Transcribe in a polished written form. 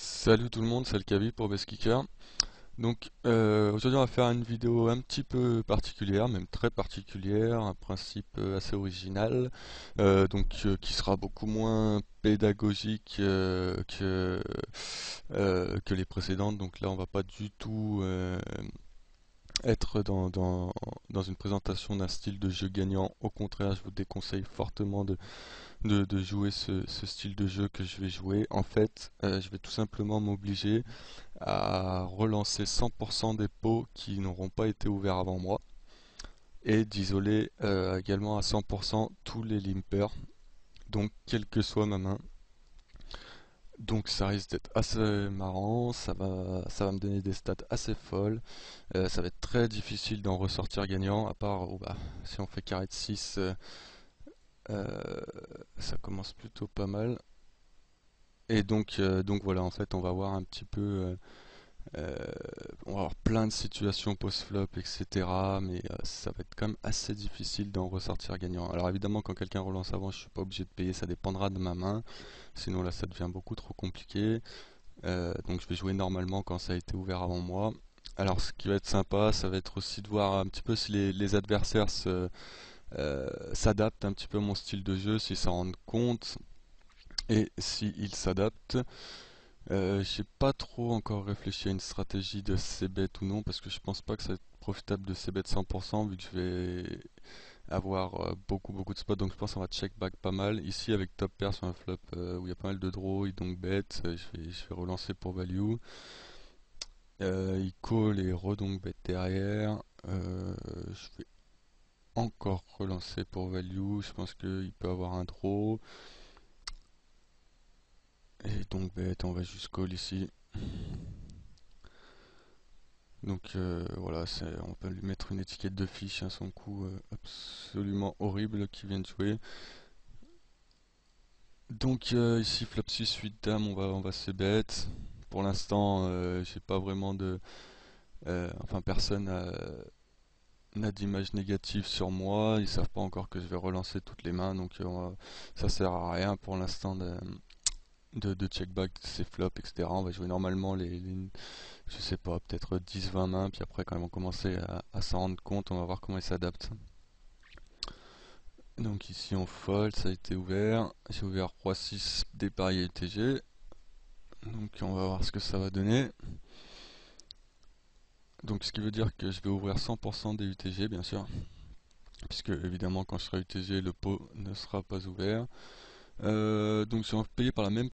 Salut tout le monde, c'est le Kavi pour Best-Kicker. Donc aujourd'hui on va faire une vidéo un petit peu particulière, même très particulière, un principe assez original, qui sera beaucoup moins pédagogique que les précédentes. Donc là on va pas du tout être dans une présentation d'un style de jeu gagnant. Au contraire, je vous déconseille fortement de jouer ce style de jeu que je vais jouer. En fait, je vais tout simplement m'obliger à relancer 100% des pots qui n'auront pas été ouverts avant moi et d'isoler également à 100% tous les limpers, donc quelle que soit ma main. Donc ça risque d'être assez marrant, ça va me donner des stats assez folles. Ça va être très difficile d'en ressortir gagnant, à part si on fait carré de 6, euh, ça commence plutôt pas mal. Et donc voilà, en fait on va voir un petit peu Euh, on va avoir plein de situations post-flop, etc. Mais ça va être quand même assez difficile d'en ressortir gagnant. Alors évidemment, quand quelqu'un relance avant, je suis pas obligé de payer, ça dépendra de ma main. Sinon là, ça devient beaucoup trop compliqué. Donc je vais jouer normalement quand ça a été ouvert avant moi. Alors ce qui va être sympa, ça va être aussi de voir un petit peu si les adversaires s'adaptent un petit peu à mon style de jeu, s'ils s'en rendent compte et s'ils s'adaptent. J'ai pas trop encore réfléchi à une stratégie de c-bet ou non parce que je pense pas que ça va être profitable de c-bet 100% vu que je vais avoir beaucoup de spots, donc je pense qu'on va check back pas mal. Ici avec top pair sur un flop où il y a pas mal de draw, il donc bet, je vais relancer pour value. Il call et redonk bet derrière. Je vais encore relancer pour value, je pense qu'il peut avoir un draw. Et donc bet, on va juste call ici. Donc voilà, on peut lui mettre une étiquette de fiche, hein, son coup absolument horrible qui vient de jouer. Donc ici flop 6, 8 dame, on va se bet. Pour l'instant, j'ai pas vraiment de... enfin personne n'a d'image négative sur moi, ils savent pas encore que je vais relancer toutes les mains, donc ça sert à rien pour l'instant de check back ces flops, etc. On va jouer normalement je sais pas, peut-être 10-20 mains, puis après quand ils vont commencer à s'en rendre compte, on va voir comment ils s'adaptent. Donc ici on fold, ça a été ouvert. J'ai ouvert roi 6 dépareillé UTG. Donc on va voir ce que ça va donner. Donc ce qui veut dire que je vais ouvrir 100% des UTG bien sûr. Puisque évidemment quand je serai UTG le pot ne sera pas ouvert. Donc je vais payer par la même